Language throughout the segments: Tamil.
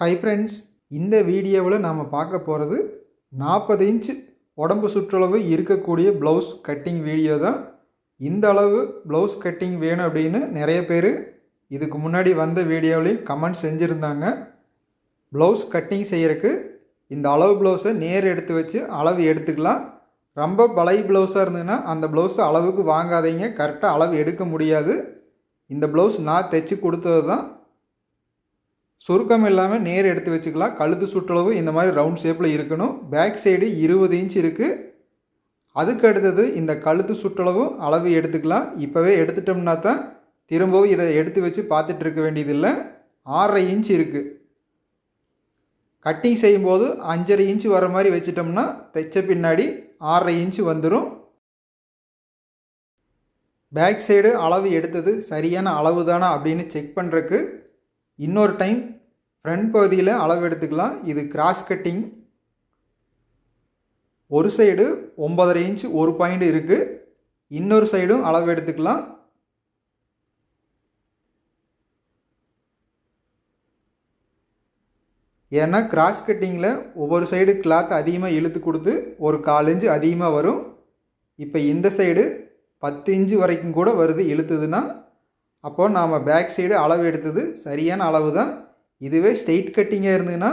ஹை ஃப்ரெண்ட்ஸ், இந்த வீடியோவில் நாம் பார்க்க போகிறது 40 இன்ச் உடம்பு சுற்றளவு இருக்கக்கூடிய ப்ளவுஸ் கட்டிங் வீடியோ தான். இந்த அளவு ப்ளவுஸ் கட்டிங் வேணும் அப்படின்னு நிறைய பேர் இதுக்கு முன்னாடி வந்த வீடியோவிலையும் கமெண்ட் செஞ்சுருந்தாங்க. ப்ளவுஸ் கட்டிங் செய்கிறதுக்கு இந்த அளவு ப்ளவுஸை நேர் எடுத்து வச்சு அளவு எடுத்துக்கலாம். ரொம்ப பழைய ப்ளவுஸாக இருந்ததுன்னா அந்த ப்ளவுஸை அளவுக்கு வாங்காதீங்க, கரெக்டாக அளவு எடுக்க முடியாது. இந்த ப்ளவுஸ் நான் தைச்சி கொடுத்தது தான். சுருக்கம் இல்லாமல் நேர் எடுத்து வச்சுக்கலாம். கழுத்து சுற்றளவு இந்த மாதிரி ரவுண்ட் ஷேப்பில் இருக்கணும். பேக் சைடு 20 இன்ச் இருக்குது. அதுக்கு அடுத்தது இந்த கழுத்து சுற்றளவு அளவு எடுத்துக்கலாம். இப்போவே எடுத்துட்டோம்னா தான் திரும்பவும் இதை எடுத்து வச்சு பார்த்துட்டு இருக்க வேண்டியதில்லை. 6.5 இன்ச் இருக்குது. கட்டிங் செய்யும்போது 5.5 இன்ச் வர மாதிரி வச்சிட்டோம்னா தைச்ச பின்னாடி 6.5 இன்ச் வந்துடும். பேக் சைடு அளவு எடுத்தது சரியான அளவு தானா அப்படின்னு செக் பண்ணுறதுக்கு இன்னொரு டைம் ஃப்ரண்ட் பகுதியில் அளவு எடுத்துக்கலாம். இது கிராஸ் கட்டிங். ஒரு சைடு 9.5 இன்ச் ஒரு பாயிண்ட் இருக்குது. இன்னொரு சைடும் அளவு எடுத்துக்கலாம். ஏன்னா கிராஸ் கட்டிங்கில் ஒவ்வொரு சைடு கிளாத் அதிகமாக இழுத்து கொடுத்து ஒரு 1/4 இன்ச்சு அதிகமாக வரும். இப்போ இந்த சைடு 10 இன்ச்சு வரைக்கும் கூட வருது இழுத்துதுன்னா. அப்போது நாம் பேக் சைடு அளவு எடுத்தது சரியான அளவு தான். இதுவே ஸ்ட்ரெயிட் கட்டிங்காக இருந்ததுன்னா,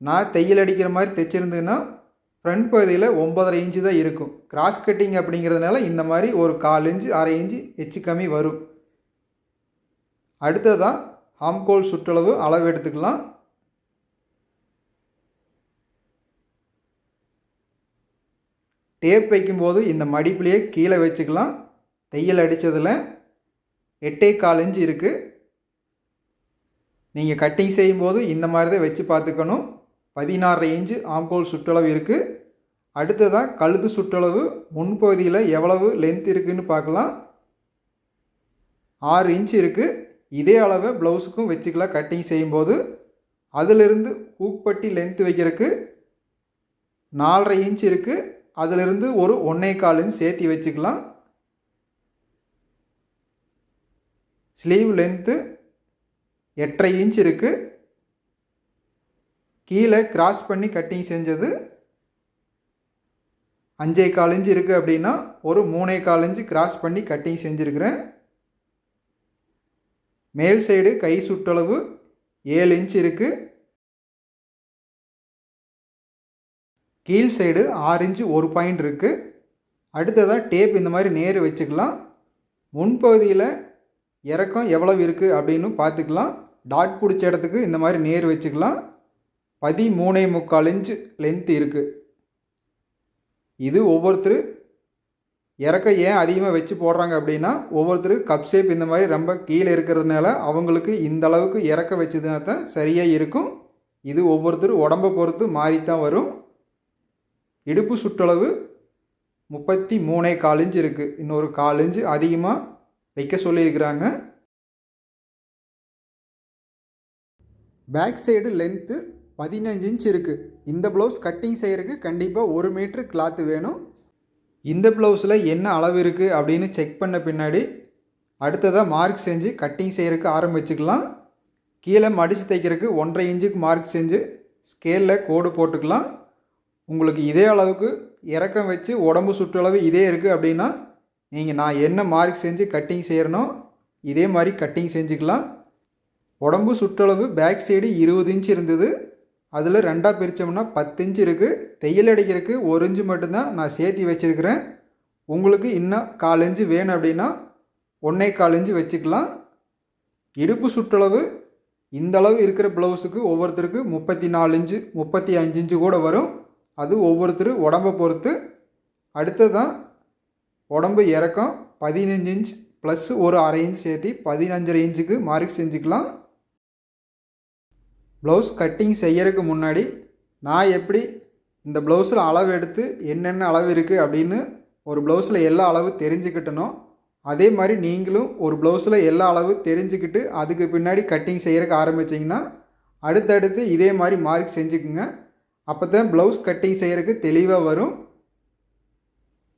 நான் தையல் அடிக்கிற மாதிரி தைச்சிருந்ததுன்னா ஃப்ரண்ட் பகுதியில் 9.5 இன்ச்சு தான் இருக்கும். கிராஸ் கட்டிங் அப்படிங்கிறதுனால இந்த மாதிரி ஒரு 1/4 இன்ச்சு 1/2 இன்ச்சு எச்சு கம்மி வரும். அடுத்ததான் ஆம்கோல் சுற்றளவு அளவு எடுத்துக்கலாம். டேப் வைக்கும்போது இந்த மடிப்புலேயே கீழே வச்சுக்கலாம். தையல் அடித்ததில் 8.25 இன்ச் இருக்குது. நீங்கள் கட்டிங் செய்யும்போது இந்த மாதிரி தான் வச்சு பார்த்துக்கணும். 16.5 இன்ச்சு ஆம்கோல் சுற்றளவு இருக்குது. அடுத்ததாக கழுத்து சுற்றளவு முன்பகுதியில் எவ்வளவு லென்த் இருக்குதுன்னு பார்க்கலாம். 6 இன்ச் இருக்குது. இதே அளவை ப்ளவுஸுக்கும் வச்சுக்கலாம் கட்டிங் செய்யும்போது. அதிலிருந்து ஹூக்பட்டி லென்த் வைக்கிறதுக்கு 4.5 இன்ச் இருக்குது. அதிலிருந்து ஒரு 1.25 இன்ச் சேர்த்தி வச்சுக்கலாம். ஸ்லீவ் லென்த்து 8.5 இன்ச் இருக்குது. கீழே கிராஸ் பண்ணி கட்டிங் செஞ்சது 5.25 இன்ச் இருக்குது. அப்படின்னா ஒரு 3.25 இன்ச் கிராஸ் பண்ணி கட்டிங் செஞ்சுருக்கிறேன். மேல் சைடு கை சுற்றளவு 7 இன்ச் இருக்குது. கீழ் சைடு 6 இன்ச்சு ஒரு பாயிண்ட் இருக்குது. அடுத்ததாக டேப் இந்த மாதிரி நேர் வச்சுக்கலாம். முன்பகுதியில் இறக்கம் எவ்வளவு இருக்குது அப்படின்னு பார்த்துக்கலாம். டாட் பிடிச்ச இடத்துக்கு இந்த மாதிரி நேர் வச்சுக்கலாம். 13.25 இன்ச்சு லென்த் இருக்குது. இது ஒவ்வொருத்தர் இறக்கம் ஏன் அதிகமாக வச்சு போடுறாங்க அப்படின்னா, ஒவ்வொருத்தர் கப் ஷேப் இந்த மாதிரி ரொம்ப கீழே இருக்கிறதுனால அவங்களுக்கு இந்த அளவுக்கு இறக்க வச்சதுனா தான் சரியாக இருக்கும். இது ஒவ்வொருத்தர் உடம்பை பொறுத்து மாறித்தான் வரும். இடுப்பு சுற்றளவு 33.25 இன்ச் இருக்குது. இன்னொரு 1/4 இன்ச்சு அதிகமாக வைக்க சொல்லியிருக்கிறாங்க. பேக் சைடு லென்த்து 15 இன்ச் இருக்குது. இந்த ப்ளவுஸ் கட்டிங் செய்கிறதுக்கு கண்டிப்பாக 1 மீட்ரு கிளாத்து வேணும். இந்த ப்ளவுஸில் என்ன அளவு இருக்குது அப்படின்னு செக் பண்ண பின்னாடி அடுத்ததாக மார்க் செஞ்சு கட்டிங் செய்கிறதுக்கு ஆரம்பிச்சுக்கலாம். கீழே மடித்து தைக்கிறதுக்கு 1.5 இன்ச்சுக்கு மார்க் செஞ்சு ஸ்கேலில் கோடு போட்டுக்கலாம். உங்களுக்கு இதே அளவுக்கு இறக்கம் வச்சு உடம்பு சுற்றளவு இதே இருக்குது அப்படின்னா நீங்கள் நான் என்ன மார்க் செஞ்சு கட்டிங் செய்கிறனோ இதே மாதிரி கட்டிங் செஞ்சுக்கலாம். உடம்பு சுற்றளவு பேக் சைடு 20 இன்ச் இருந்தது. அதில் 2ஆக பிரித்தோம்னா 10 இன்ச் இருக்குது. தையல் அடிக்கிறதுக்கு 1 இன்ச்சு மட்டும்தான் நான் சேர்த்தி வச்சுருக்கிறேன். உங்களுக்கு இன்னும் 1/4 இன்ச்சு வேணும் அப்படின்னா 1.25 இன்ச்சு வச்சுக்கலாம். இடுப்பு சுற்றளவு இந்த அளவு இருக்கிற ப்ளவுஸுக்கு ஒவ்வொருத்தருக்கு 34 இன்ச்சு 35 இன்ச்சு கூட வரும். அது ஒவ்வொருத்தர் உடம்பை பொறுத்து. அடுத்ததான் உடம்பு இறக்கம் 15 இன்ச் ப்ளஸ் ஒரு 1/2 இன்ச் சேர்த்து 15.5 இன்ச்சுக்கு மார்க் செஞ்சுக்கலாம். ப்ளவுஸ் கட்டிங் செய்யறதுக்கு முன்னாடி நான் எப்படி இந்த ப்ளவுஸில் அளவு எடுத்து என்னென்ன அளவு இருக்குது அப்படின்னு ஒரு ப்ளவுஸில் எல்லா அளவு தெரிஞ்சுக்கிட்டனோ அதே மாதிரி நீங்களும் ஒரு ப்ளவுஸில் எல்லா அளவு தெரிஞ்சுக்கிட்டு அதுக்கு பின்னாடி கட்டிங் செய்கிறதுக்கு ஆரம்பிச்சிங்கன்னா அடுத்தடுத்து இதே மாதிரி மார்க் செஞ்சுக்குங்க. அப்போ தான் ப்ளவுஸ் கட்டிங் செய்கிறதுக்கு தெளிவாக வரும்.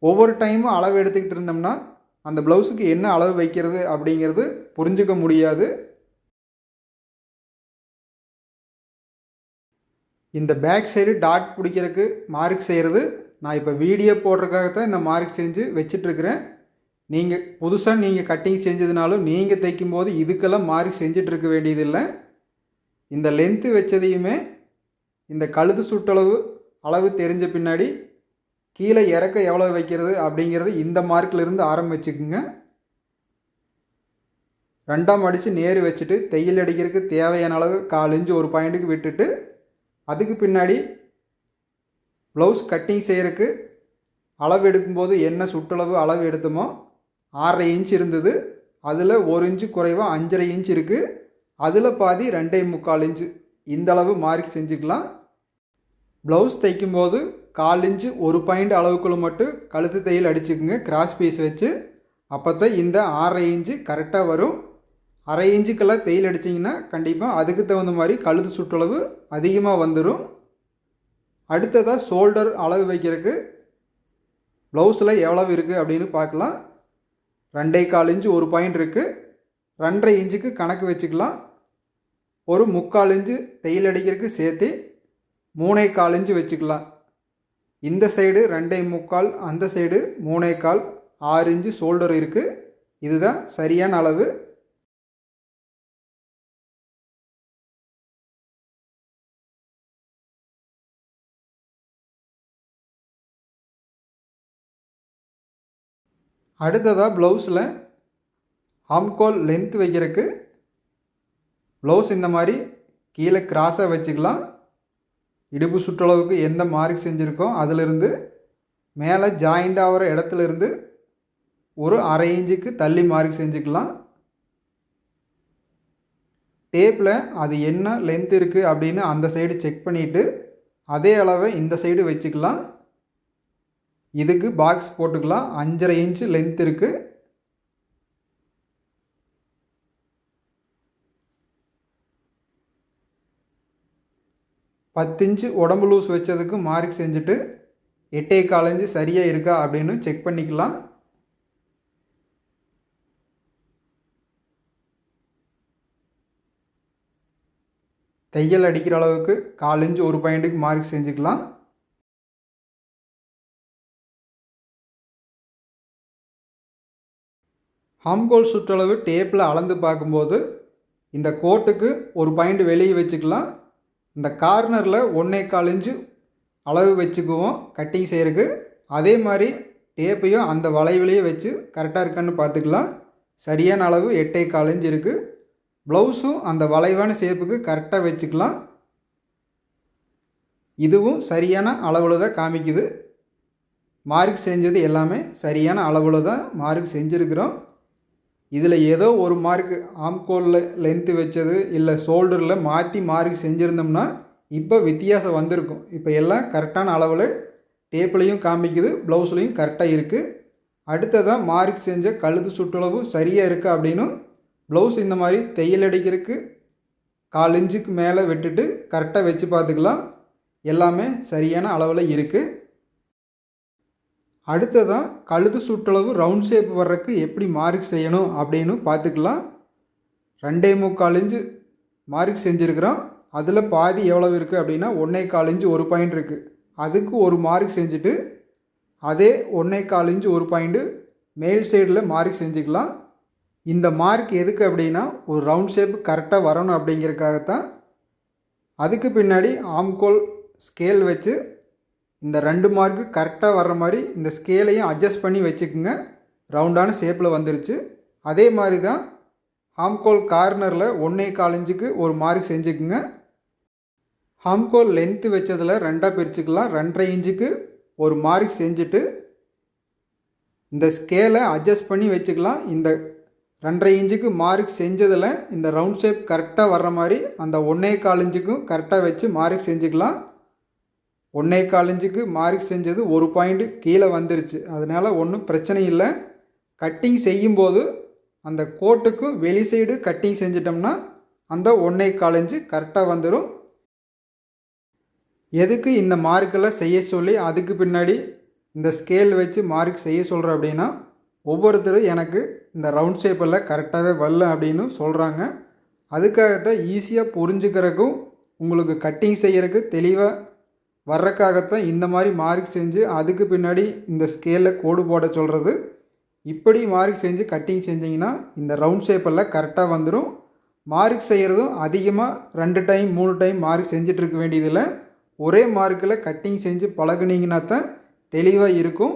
ஒவ்வொரு டைமும் அளவு எடுத்துக்கிட்டு இருந்தோம்னா அந்த ப்ளவுஸுக்கு என்ன அளவு வைக்கிறது அப்படிங்கிறது புரிஞ்சுக்க முடியாது. இந்த பேக் சைடு டாட் பிடிக்கிறதுக்கு மார்க் செய்கிறது நான் இப்போ வீடியோ போடுறதுக்காகத்தான் இந்த மார்க் செஞ்சு வச்சிட்ருக்கிறேன். நீங்கள் புதுசாக நீங்கள் கட்டிங் செஞ்சதுனாலும் நீங்கள் தைக்கும்போது இதுக்கெல்லாம் மார்க் செஞ்சிட்ருக்க வேண்டியதில்லை. இந்த லென்த்து வச்சதையுமே இந்த கழுத்து சுற்றளவு அளவு தெரிஞ்ச பின்னாடி கீழே இறக்க எவ்வளோ வைக்கிறது அப்படிங்கிறது இந்த மார்க்கிலிருந்து ஆரம்பிச்சுக்குங்க. 2ஆம் அடித்து நேர் வச்சுட்டு தையல் அடிக்கிறதுக்கு தேவையான அளவு 1/4 இன்ச்சு ஒரு பாயிண்ட்டுக்கு விட்டுட்டு அதுக்கு பின்னாடி ப்ளவுஸ் கட்டிங் செய்கிறதுக்கு அளவு எடுக்கும்போது என்ன சுற்றளவு அளவு எடுத்தோமோ 6.5 இன்ச் இருந்தது. அதில் 1 இன்ச்சு குறைவாக 5.5 இன்ச் இருக்குது. அதில் பாதி 2.25 இன்ச்சு இந்த அளவு மார்க் செஞ்சுக்கலாம். ப்ளவுஸ் தைக்கும்போது 1/4 இன்ச்சு ஒரு பாயிண்ட் அளவுக்குள்ள மட்டும் கழுத்து தையல் அடிச்சுக்குங்க கிராஸ் பீஸ் வச்சு. அப்போ தான் இந்த 6.5 இன்ச்சு கரெக்டாக வரும். 1/2 இன்ச்சுக்கெல்லாம் தையல் அடிச்சிங்கன்னா கண்டிப்பாக அதுக்கு தகுந்த மாதிரி கழுத்து சுற்றளவு அதிகமாக வந்துடும். அடுத்ததாக ஷோல்டர் அளவு வைக்கிறதுக்கு ப்ளவுஸில் எவ்வளவு இருக்குது அப்படின்னு பார்க்கலாம். 2.25 இன்ச்சு ஒரு பாயிண்ட் இருக்குது. 2.5 இன்ச்சுக்கு கணக்கு வச்சுக்கலாம். ஒரு 3/4 இன்ச்சு தையல் அடிக்கிறதுக்கு சேர்த்து 3.25 இன்ச்சு வச்சுக்கலாம். இந்த சைடு 2.25, அந்த சைடு 3.25, 6 இன்ச்சு ஷோல்டர் இருக்குது. இதுதான் சரியான அளவு. அடுத்ததாக ப்ளவுஸில் ஆம்கோல் லென்த் வைக்கிறதுக்கு ப்ளவுஸ் இந்த மாதிரி கீழே கிராஸாக வச்சுக்கலாம். இடுப்பு சுற்றளவுக்கு எந்த மார்க் செஞ்சுருக்கோம் அதிலிருந்து மேலே ஜாயிண்ட் ஆகிற இடத்துலேருந்து ஒரு 1/2 இன்ச்சுக்கு தள்ளி மார்க் செஞ்சுக்கலாம். டேப்பில் அது என்ன லென்த் இருக்குது அப்படின்னு அந்த சைடு செக் பண்ணிவிட்டு அதே அளவை இந்த சைடு வச்சுக்கலாம். இதுக்கு பாக்ஸ் போட்டுக்கலாம். 5.5 இன்ச்சு லென்த் இருக்குது. பத்து இன்ச்சு உடம்பு லூஸ் வச்சதுக்கு மார்க் செஞ்சுட்டு 8.25 இன்ச்சு சரியாக இருக்கா அப்படின்னு செக் பண்ணிக்கலாம். தையல் அடிக்கிற அளவுக்கு 1/4 இன்ச்சு ஒரு பாயிண்ட்டுக்கு மார்க் செஞ்சுக்கலாம். ஆம்கோல் சுற்றளவு டேப்பில் அளந்து பார்க்கும்போது இந்த கோட்டுக்கு ஒரு பாயிண்ட் வெளியே வச்சுக்கலாம். இந்த கார்னரில் 1.25 இன்ச்சு அளவு வச்சுக்குவோம் கட்டிங் செய்கிறதுக்கு. அதே மாதிரி டேப்பையும் அந்த வளைவிலேயே வச்சு கரெக்டாக இருக்கான்னு பார்த்துக்கலாம். சரியான அளவு 8.25 இன்ச்சு இருக்குது. ப்ளவுஸும் அந்த வளைவான ஷேப்புக்கு கரெக்டாக வச்சுக்கலாம். இதுவும் சரியான அளவில் தான் காமிக்குது. மார்க் செஞ்சது எல்லாமே சரியான அளவில் தான் மார்க் செஞ்சுருக்கிறோம். இதில் ஏதோ ஒரு மார்க்கு ஆம்கோலில் லென்த்து வச்சது இல்லை ஷோல்டரில் மாற்றி மார்க் செஞ்சுருந்தோம்னா இப்போ வித்தியாசம் வந்திருக்கும். இப்போ எல்லாம் கரெக்டான அளவில் டேப்லேயும் காமிக்குது, ப்ளவுஸ்லேயும் கரெக்டாக இருக்குது. அடுத்ததாக மார்க் செஞ்ச கழுத்து சுற்றளவு சரியாக இருக்குது அப்படின்னும் ப்ளவுஸ் இந்த மாதிரி தையல் அடிக்கிறதுக்கு 1/4 இன்ச்சுக்கு மேலே விட்டுட்டு கரெக்டாக வச்சு பார்த்துக்கலாம். எல்லாமே சரியான அளவில் இருக்குது. அடுத்ததாக கழுத்து சுற்றளவு ரவுண்ட் ஷேப் வர்றதுக்கு எப்படி மார்க் செய்யணும் அப்படின்னு பார்த்துக்கலாம். 2.25 இன்ச்சு மார்க் செஞ்சுருக்கிறோம். அதில் பாதி எவ்வளவு இருக்குது அப்படின்னா 1.25 இன்ச்சு ஒரு பாயிண்ட் இருக்குது. அதுக்கு ஒரு மார்க் செஞ்சுட்டு அதே 1.25 இன்ச்சு ஒரு பாயிண்ட்டு மேல் சைடில் மார்க் செஞ்சுக்கலாம். இந்த மார்க் எதுக்கு அப்படின்னா ஒரு ரவுண்ட் ஷேப்பு கரெக்டாக வரணும் அப்படிங்கிறதுக்காகத்தான். அதுக்கு பின்னாடி ஆம்கோல் ஸ்கேல் வச்சு இந்த 2 மார்க்கு கரெக்டாக வர்ற மாதிரி இந்த ஸ்கேலையும் அட்ஜஸ்ட் பண்ணி வச்சுக்குங்க. ரவுண்டான ஷேப்பில் வந்துருச்சு. அதே மாதிரி தான் ஆம்கோல் கார்னரில் 1.25 இன்ச்சுக்கு ஒரு மார்க் செஞ்சுக்குங்க. ஆம்கோல் லென்த்து வச்சதில் 2ஆக பிரிச்சுக்கலாம். 2.5 இன்ச்சுக்கு ஒரு மார்க் செஞ்சுட்டு இந்த ஸ்கேலை அட்ஜஸ்ட் பண்ணி வச்சுக்கலாம். இந்த 2.5 இன்ச்சுக்கு மார்க் செஞ்சதில் இந்த ரவுண்ட் ஷேப் கரெக்டாக வர்ற மாதிரி அந்த 1.25 இன்ச்சுக்கும் கரெக்டாக வச்சு மார்க் செஞ்சுக்கலாம். 1.25 இன்ச்சுக்கு மார்க் செஞ்சது ஒரு பாயிண்ட் கீழே வந்துருச்சு. அதனால் ஒன்றும் பிரச்சனை இல்லை. கட்டிங் செய்யும்போது அந்த கோட்டுக்கும் வெளி சைடு கட்டிங் செஞ்சிட்டோம்னா அந்த 1.25 இன்ச்சு கரெக்டாக வந்துடும். எதுக்கு இந்த மார்க்கெல்லாம் செய்ய சொல்லி அதுக்கு பின்னாடி இந்த ஸ்கேல் வச்சு மார்க் செய்ய சொல்கிறேன் அப்படின்னா ஒவ்வொருத்தரும் எனக்கு இந்த ரவுண்ட் ஷேப்பெல்லாம் கரெக்டாகவே வரல அப்படின்னு சொல்கிறாங்க. அதுக்காகத்தான் ஈஸியாக புரிஞ்சுக்கிறதுக்கும் உங்களுக்கு கட்டிங் செய்கிறதுக்கு தெளிவாக வர்றதுக்காகத்தான் இந்த மாதிரி மார்க் செஞ்சு அதுக்கு பின்னாடி இந்த ஸ்கேலில் கோடு போட சொல்கிறது. இப்படி மார்க் செஞ்சு கட்டிங் செஞ்சிங்கன்னா இந்த ரவுண்ட் ஷேப்பெல்லாம் கரெக்டாக வந்துடும். மார்க் செய்கிறதும் அதிகமாக 2 டைம் 3 டைம் மார்க் செஞ்சிட்ருக்க வேண்டியதில்லை. ஒரே மார்க்கில் கட்டிங் செஞ்சு பழகுனீங்கன்னா தான் தெளிவாக இருக்கும்.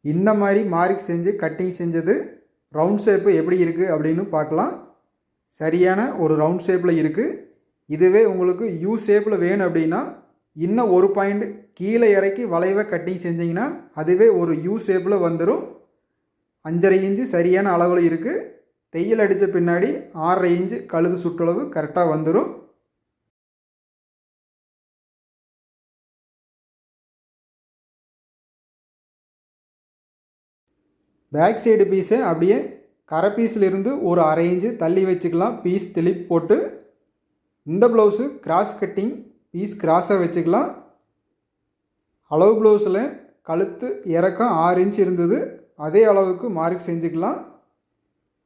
இந்த மாதிரி மார்க் செஞ்சு கட்டிங் செஞ்சது ரவுண்ட் ஷேப்பு எப்படி இருக்குது அப்படின்னு பார்க்கலாம். சரியான ஒரு ரவுண்ட் ஷேப்பில் இருக்குது. இதுவே உங்களுக்கு யூ ஷேப்பில் வேணும் அப்படின்னா இன்னும் ஒரு பாயிண்ட் கீழே இறக்கி வளைவை கட்டிங் செஞ்சிங்கன்னா அதுவே ஒரு யூ ஷேப்பில் வந்துடும். 5.5 இன்ச்சு சரியான அளவில் இருக்குது. தையல் அடித்த பின்னாடி 6.5 இன்ச்சு கழுது சுற்றளவு கரெக்டாக வந்துடும். பேக் சைடு பீஸை அப்படியே கரை பீஸிலிருந்து ஒரு 1/2 இன்ச்சு தள்ளி வச்சுக்கலாம். பீஸ் திளிப் போட்டு இந்த ப்ளவுஸு கிராஸ் கட்டிங் பீஸ் கிராஸாக வச்சுக்கலாம். அளவு ப்ளவுஸில் கழுத்து இறக்கம் 6 இன்ச் இருந்தது. அதே அளவுக்கு மார்க் செஞ்சுக்கலாம்.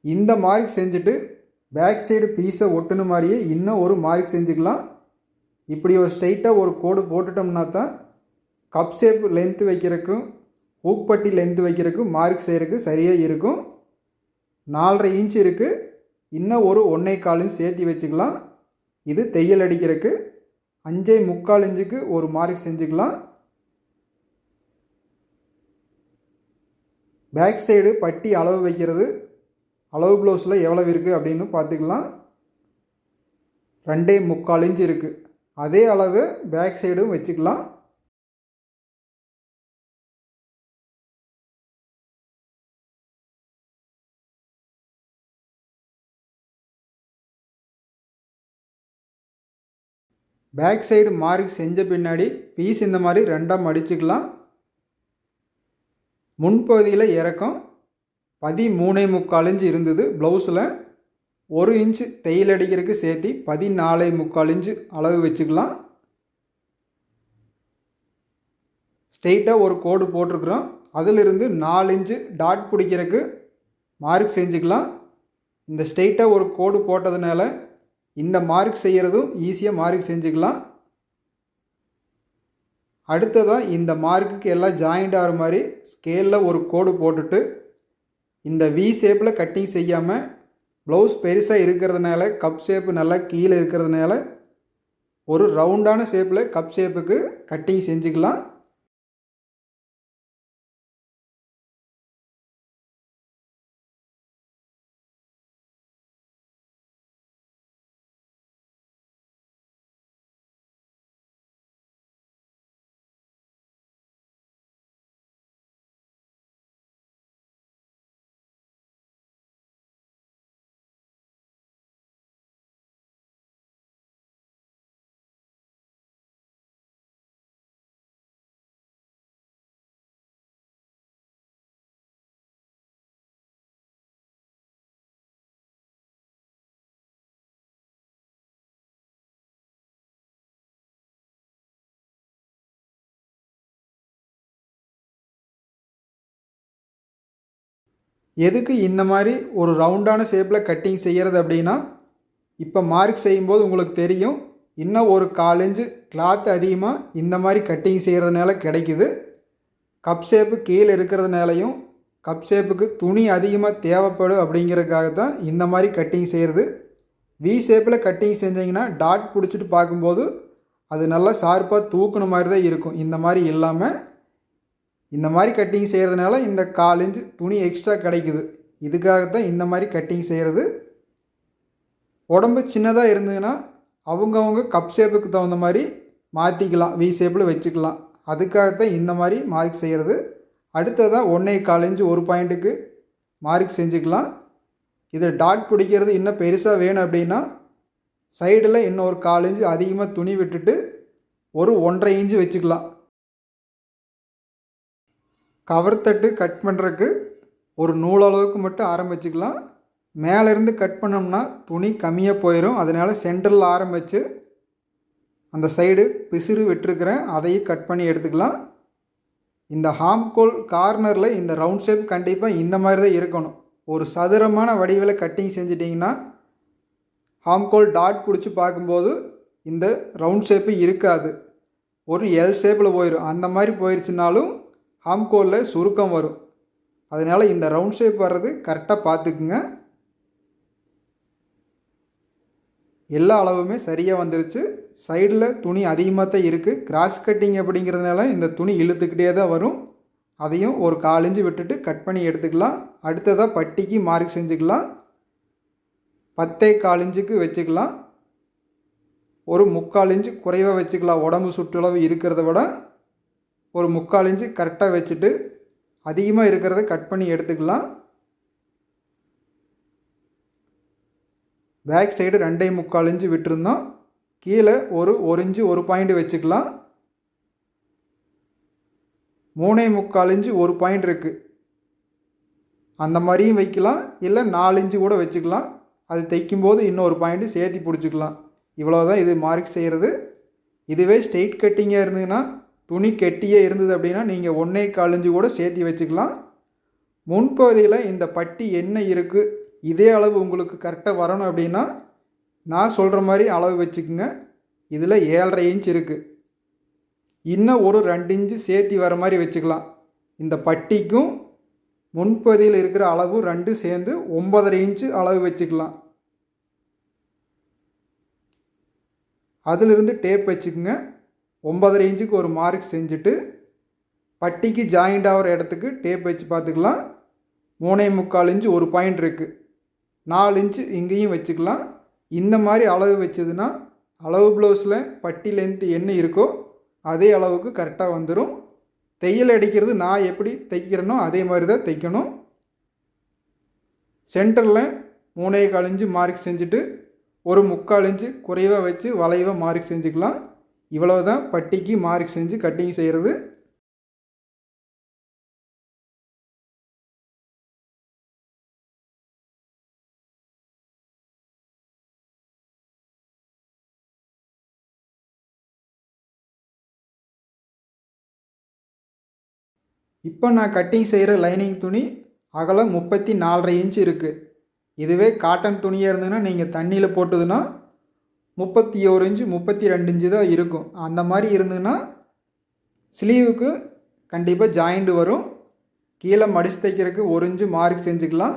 இந்த மார்க் செஞ்சுட்டு பேக் சைடு பீஸை ஒட்டுன மாதிரியே இன்னும் ஒரு மார்க் செஞ்சுக்கலாம். இப்படி ஒரு ஸ்ட்ரைட்டாக ஒரு கோடு போட்டுட்டோம்னா தான் கப் ஷேப் லென்த்து வைக்கிறதுக்கும் ஊப்பட்டி லென்த்து வைக்கிறதுக்கும் மார்க் செய்கிறதுக்கு சரியாக இருக்கும். 4.5 இன்ச் இருக்குது. இன்னும் ஒரு 1.25 இன்ச் சேர்த்து வச்சுக்கலாம். இது தையல் அடிக்கிறதுக்கு 5.25 இன்ச்சுக்கு ஒரு மார்க் செஞ்சுக்கலாம். பேக் சைடு பட்டி அளவு வைக்கிறது அளவு ப்ளவுஸில் எவ்வளவு இருக்குது அப்படின்னு பார்த்துக்கலாம். 2.25 இன்ச் இருக்குது. அதே அளவு பேக் சைடும் வச்சுக்கலாம். பேக் சைடு மார்க் செஞ்ச பின்னாடி பீஸ் இந்த மாதிரி 2ஆக மடிச்சுக்கலாம். முன்பகுதியில் இறக்கம் 13.25 இன்ச்சு இருந்தது. ப்ளவுஸில் 1 இன்ச்சு தையல் அடிக்கிறதுக்கு சேர்த்து 14.25 இன்ச்சு அளவு வச்சுக்கலாம். ஸ்ட்ரெயிட்டாக ஒரு கோடு போட்டிருக்கிறோம். அதிலிருந்து 4 இன்ச்சு டாட் பிடிக்கிறதுக்கு மார்க் செஞ்சுக்கலாம். இந்த ஸ்ட்ரெயிட்டாக ஒரு கோடு போட்டதுனால இந்த மார்க் செய்கிறதும் ஈஸியாக மார்க் செஞ்சுக்கலாம். அடுத்ததாக இந்த மார்க்குக்கு எல்லாம் ஜாயிண்ட் ஆகிற மாதிரி ஸ்கேலில் ஒரு கோடு போட்டுட்டு இந்த வி ஷேப்பில் கட்டிங் செய்யாமல் ப்ளவுஸ் பெருசாக இருக்கிறதுனால கப் ஷேப்பு நல்லா கீழே இருக்கிறதுனால ஒரு ரவுண்டான ஷேப்பில் கப் ஷேப்புக்கு கட்டிங் செஞ்சுக்கலாம். எதுக்கு இந்த மாதிரி ஒரு ரவுண்டான ஷேப்பில் கட்டிங் செய்கிறது அப்படின்னா, இப்போ மார்க் செய்யும்போது உங்களுக்கு தெரியும் இன்னும் ஒரு 1/4 இன்ச்சு கிளாத் அதிகமாக இந்த மாதிரி கட்டிங் செய்கிறதுனால கிடைக்குது. கப் ஷேப்பு கீழே இருக்கிறதுனாலையும் கப் ஷேப்புக்கு துணி அதிகமாக தேவைப்படும் அப்படிங்கிறதுக்காக தான் இந்த மாதிரி கட்டிங் செய்கிறது. வி ஷேப்பில் கட்டிங் செஞ்சிங்கன்னா டாட் பிடிச்சிட்டு பார்க்கும்போது அது நல்லா ஷார்ப்பாக தூக்குன மாதிரி தான் இருக்கும். இந்த மாதிரி இல்லாமல் இந்த மாதிரி கட்டிங் செய்கிறதுனால இந்த 1/4 இன்ச்சு துணி எக்ஸ்ட்ரா கிடைக்குது. இதுக்காகத்தான் இந்த மாதிரி கட்டிங் செய்கிறது. உடம்பு சின்னதாக இருந்ததுன்னா அவங்கவுங்க கப் ஷேப்புக்கு தகுந்த மாதிரி மாற்றிக்கலாம், வி ஷேப்பில் வச்சுக்கலாம். அதுக்காகத்தான் இந்த மாதிரி மார்க் செய்கிறது. அடுத்ததாக 1.25 இன்ச்சு ஒரு பாயிண்ட்டுக்கு மார்க் செஞ்சுக்கலாம். இதை டாட் பிடிக்கிறது இன்னும் பெருசாக வேணும் அப்படின்னா சைடில் இன்னும் ஒரு 1/4 இன்ச்சு அதிகமாக துணி விட்டுட்டு ஒரு 1.5 இன்ச்சு வச்சுக்கலாம். கவர் தட்டு கட் பண்ணுறதுக்கு ஒரு நூல் அளவுக்கு மட்டும் ஆரம்பிச்சுக்கலாம். மேலேருந்து கட் பண்ணோம்னா துணி கம்மியாக போயிடும். அதனால் சென்டரில் ஆரம்பித்து அந்த சைடு பிசிறு விட்டுருக்கிறேன், அதையும் கட் பண்ணி எடுத்துக்கலாம். இந்த ஹாம்கோல் கார்னரில் இந்த ரவுண்ட் ஷேப் கண்டிப்பாக இந்த மாதிரி தான் இருக்கணும். ஒரு சதுரமான வடிவில் கட்டிங் செஞ்சிட்டிங்கன்னா ஹாம்கோல் டாட் பிடிச்சி பார்க்கும்போது இந்த ரவுண்ட் ஷேப்பு இருக்காது, ஒரு எல் ஷேப்பில் போயிடும். அந்த மாதிரி போயிடுச்சுனாலும் ஹாம்கோலில் சுருக்கம் வரும். அதனால் இந்த ரவுண்ட் ஷேப் வர்றது கரெக்டாக பார்த்துக்குங்க. எல்லா அளவுமே சரியாக வந்துருச்சு. சைடில் துணி அதிகமாக தான் இருக்குது. கிராஸ் கட்டிங் அப்படிங்கிறதுனால இந்த துணி இழுத்துக்கிட்டே தான் வரும். அதையும் ஒரு 1/4 இன்ச்சு விட்டுட்டு கட் பண்ணி எடுத்துக்கலாம். அடுத்ததாக பட்டிக்கு மார்க் செஞ்சுக்கலாம். 10.25 இன்ச்சுக்கு வச்சுக்கலாம். ஒரு 3/4 இன்ச்சு குறைவாக வச்சுக்கலாம். உடம்பு சுற்றளவு இருக்கிறத விட ஒரு 3/4 இன்ச்சு கரெக்டாக வச்சுட்டு அதிகமாக இருக்கிறத கட் பண்ணி எடுத்துக்கலாம். பேக் சைடு 2.25 இன்ச்சு விட்டுருந்தோம். கீழே ஒரு இன்ச்சு 1 பாயிண்ட் வச்சுக்கலாம். 3.25 இன்ச்சு 1 பாயிண்ட் இருக்குது, அந்த மாதிரியும் வைக்கலாம். இல்லை 4 இன்ச்சு கூட வச்சுக்கலாம். அது தைக்கும்போது இன்னொரு பாயிண்ட்டு சேர்த்தி பிடிச்சிக்கலாம். இவ்வளோதான் இது மார்க் செய்கிறது. இதுவே ஸ்ட்ரெயிட் கட்டிங்காக இருந்ததுன்னா, துணி கெட்டியே இருந்தது அப்படின்னா நீங்கள் 1.25 இன்ச்சு கூட சேர்த்தி வச்சுக்கலாம். முன்பகுதியில் இந்த பட்டி என்ன இருக்குது, இதே அளவு உங்களுக்கு கரெக்டாக வரணும் அப்படின்னா நான் சொல்கிற மாதிரி அளவு வச்சுக்குங்க. இதில் 7.5 இன்ச் இருக்குது. இன்னும் ஒரு 2 இன்ச்சு சேர்த்தி வர மாதிரி வச்சுக்கலாம். இந்த பட்டிக்கும் முன்பகுதியில் இருக்கிற அளவு 2 சேர்ந்து 9.5 இன்ச்சு அளவு வச்சுக்கலாம். அதிலிருந்து டேப் வச்சுக்குங்க. 9.5 இன்ச்சுக்கு ஒரு மார்க் செஞ்சுட்டு பட்டிக்கு ஜாயிண்ட் ஆகிற இடத்துக்கு டேப் வச்சு பார்த்துக்கலாம். 3.25 இன்ச்சு 1 பாயிண்ட் இருக்குது. 4 இன்ச்சு இங்கேயும் வச்சுக்கலாம். இந்த மாதிரி அளவு வச்சதுன்னா அளவு ப்ளவுஸில் பட்டி லென்த்து என்ன இருக்கோ அதே அளவுக்கு கரெக்டாக வந்துடும். தையல் அடிக்கிறது நான் எப்படி தைக்கிறேனோ அதே மாதிரி தான் தைக்கணும். சென்டரில் 3.25 இன்ச்சு மார்க் செஞ்சுட்டு ஒரு 3/4 இன்ச்சு குறைவாக வச்சு வளைவாக மார்க் செஞ்சுக்கலாம். இவ்வளோ தான் பட்டிக்கு மார்க் செஞ்சு கட்டிங் செய்கிறது. இப்போ நான் கட்டிங் செய்கிற லைனிங் துணி அகலம் 34.5 இன்ச்சு இருக்குது. இதுவே காட்டன் துணியாக இருந்ததுன்னா நீங்கள் தண்ணியில் போட்டதுன்னா 31 இன்ச்சு 32 இன்ச்சு தான் இருக்கும். அந்த மாதிரி இருந்ததுன்னா ஸ்லீவுக்கு கண்டிப்பாக ஜாயிண்ட் வரும். கீழே மடித்து தைக்கிறதுக்கு 1 இன்ச்சு மார்க் செஞ்சுக்கலாம்.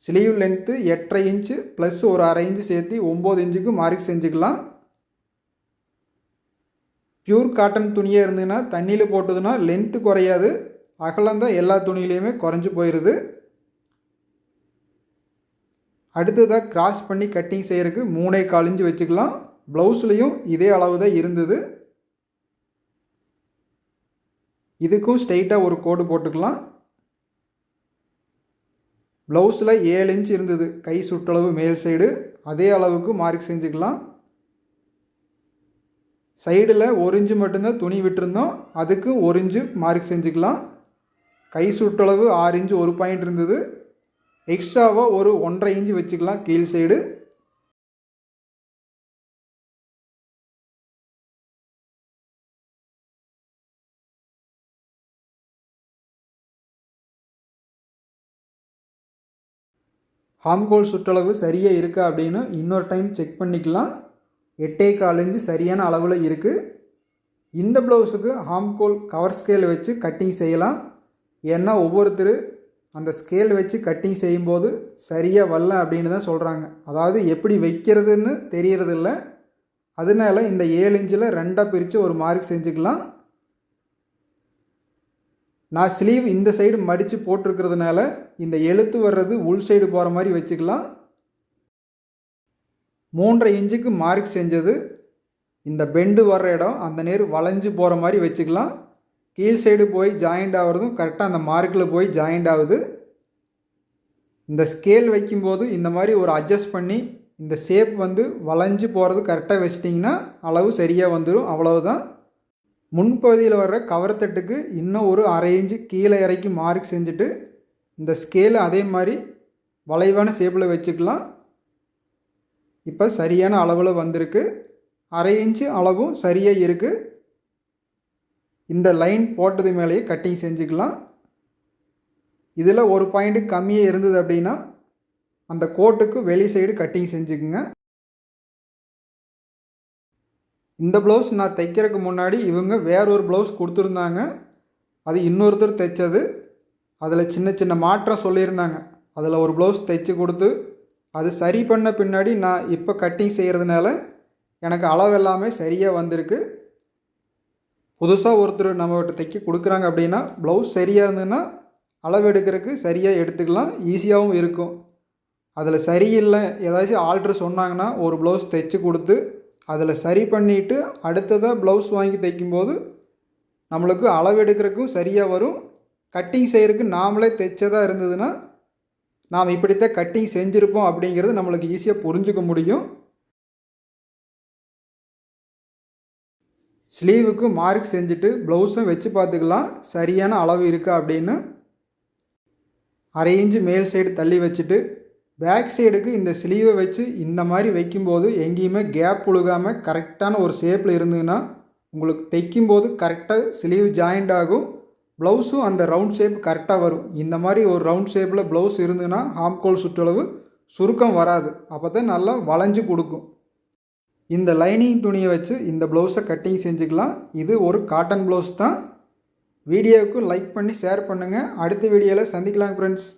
ஸ்லீவ் லென்த்து 8.5 இன்ச்சு ப்ளஸ் ஒரு 1/2 இன்ச்சு சேர்த்து 9 இன்ச்சுக்கு மார்க் செஞ்சுக்கலாம். பியூர் காட்டன் துணியாக இருந்ததுன்னா தண்ணியில் போட்டதுன்னா லென்த்து குறையாது, அகலந்தான் எல்லா துணியிலையுமே குறைஞ்சி போயிடுது. அடுத்ததாக கிராஸ் பண்ணி கட்டிங் செய்கிறதுக்கு 3.25 இன்ச்சு வச்சுக்கலாம். ப்ளவுஸ்லேயும் இதே அளவு தான் இருந்தது. இதுக்கும் ஸ்ட்ரெயிட்டாக ஒரு கோடு போட்டுக்கலாம். ப்ளவுஸில் 7 இன்ச் இருந்தது கை சுற்றளவு மேல் சைடு, அதே அளவுக்கு மார்க் செஞ்சுக்கலாம். சைடில் 1 இன்ச்சு மட்டும்தான் துணி விட்டுருந்தோம், அதுக்கு 1 இன்ச்சு மார்க் செஞ்சுக்கலாம். கை சுற்றளவு 6 இன்ச்சு 1 பாயிண்ட் இருந்தது. எக்ஸ்ட்ராவாக ஒரு 1.5 இன்ச்சு வச்சுக்கலாம் கீழ் சைடு. ஹாம்கோல் சுற்றளவு சரியாக இருக்கா அப்படின்னு இன்னொரு டைம் செக் பண்ணிக்கலாம். 8.25 இன்ச்சு சரியான அளவில் இருக்குது. இந்த ப்ளவுஸுக்கு ஹாம்கோல் கவர் ஸ்கேல் வச்சு கட்டிங் செய்யலாம். ஏன்னா ஒவ்வொருத்தர் அந்த ஸ்கேல் வச்சு கட்டிங் செய்யும்போது சரியாக வரல அப்படின்னு தான் சொல்கிறாங்க. அதாவது எப்படி வைக்கிறதுன்னு தெரியறதில்ல. அதனால இந்த 7 இன்ச்சில் 2ஆக பிரித்து ஒரு மார்க் செஞ்சுக்கலாம். நான் ஸ்லீவ் இந்த சைடு மடித்து போட்டிருக்கிறதுனால இந்த எழுத்து வர்றது உள் சைடு போகிற மாதிரி வச்சுக்கலாம். 3.5 இன்ச்சுக்கு மார்க் செஞ்சது இந்த பெண்டு வர்ற இடம் அந்த நேர் வளைஞ்சு போகிற மாதிரி வச்சுக்கலாம். கீழ் சைடு போய் ஜாயிண்ட் ஆகிறதும் கரெக்டாக அந்த மார்க்கில் போய் ஜாயிண்ட் ஆகுது. இந்த ஸ்கேல் வைக்கும்போது இந்த மாதிரி ஒரு அட்ஜஸ்ட் பண்ணி இந்த ஷேப் வந்து வளைஞ்சு போகிறது கரெக்டாக வச்சிட்டிங்கன்னா அளவு சரியாக வந்துடும். அவ்வளவுதான். முன்பகுதியில் வர்ற கவர் தட்டுக்கு இன்னும் ஒரு 1/2 இன்ச்சு கீழே இறக்கி மார்க் செஞ்சுட்டு இந்த ஸ்கேலை அதே மாதிரி வளைவான ஷேப்பில் வச்சுக்கலாம். இப்போ சரியான அளவில் வந்திருக்கு. 1/2 இன்ச்சு அளவும் சரியாக இருக்குது. இந்த லைன் போட்டது மேலேயே கட்டிங் செஞ்சுக்கலாம். இதில் ஒரு பாயிண்ட் கம்மியாக இருந்தது அப்படின்னா அந்த கோட்டுக்கு வெளி சைடு கட்டிங் செஞ்சுக்குங்க. இந்த ப்ளவுஸ் நான் தைக்கிறதுக்கு முன்னாடி இவங்க வேற ஒரு ப்ளவுஸ் கொடுத்துருந்தாங்க. அது இன்னொருத்தர் தைச்சது. அதில் சின்ன சின்ன மாற்றம் சொல்லியிருந்தாங்க. அதில் ஒரு ப்ளவுஸ் தைச்சி கொடுத்து அது சரி பண்ண பின்னாடி நான் இப்போ கட்டிங் செய்கிறதுனால எனக்கு அளவு எல்லாமே சரியாக வந்திருக்கு. புதுசாக ஒருத்தர் நம்மகிட்ட தைக்க கொடுக்குறாங்க அப்படின்னா ப்ளவுஸ் சரியாக இருந்ததுன்னா அளவு எடுக்கிறதுக்கு சரியாக எடுத்துக்கலாம், ஈஸியாகவும் இருக்கும். அதில் சரியில்லை ஏதாச்சும் ஆல்ட்ரு சொன்னாங்கன்னா ஒரு ப்ளவுஸ் தைச்சி கொடுத்து அதில் சரி பண்ணிவிட்டு அடுத்ததாக ப்ளவுஸ் வாங்கி தைக்கும்போது நம்மளுக்கு அளவு எடுக்கிறதுக்கும் சரியாக வரும். கட்டிங் செய்கிறதுக்கு நாமளே தைச்சதாக இருந்ததுன்னா நாம் இப்படித்தான் கட்டிங் செஞ்சுருப்போம் அப்படிங்கிறது நம்மளுக்கு ஈஸியாக புரிஞ்சுக்க முடியும். ஸ்லீவுக்கு மார்க் செஞ்சுட்டு ப்ளவுஸும் வச்சு பார்த்துக்கலாம் சரியான அளவு இருக்கா அப்படின்னு. 1/2 இன்ச்சு மேல் சைடு தள்ளி வச்சுட்டு பேக் சைடுக்கு இந்த ஸ்லீவை வச்சு இந்த மாதிரி வைக்கும்போது எங்கேயுமே கேப் உழுகாமல் கரெக்டான ஒரு ஷேப்பில் இருந்ததுன்னா உங்களுக்கு தைக்கும்போது கரெக்டாக ஸ்லீவ் ஜாயிண்ட் ஆகும். ப்ளவுஸும் அந்த ரவுண்ட் ஷேப் கரெக்டாக வரும். இந்த மாதிரி ஒரு ரவுண்ட் ஷேப்பில் ப்ளவுஸ் இருந்ததுன்னா ஆம்கோல் சுற்றளவு சுருக்கம் வராது. அப்போ தான் நல்லா வளைஞ்சு கொடுக்கும். இந்த லைனிங் துணியை வச்சு இந்த ப்ளவுஸை கட்டிங் செஞ்சுக்கலாம். இது ஒரு காட்டன் ப்ளவுஸ் தான். வீடியோவுக்கு லைக் பண்ணி ஷேர் பண்ணுங்கள். அடுத்த வீடியோவில் சந்திக்கலாம் ஃப்ரெண்ட்ஸ்.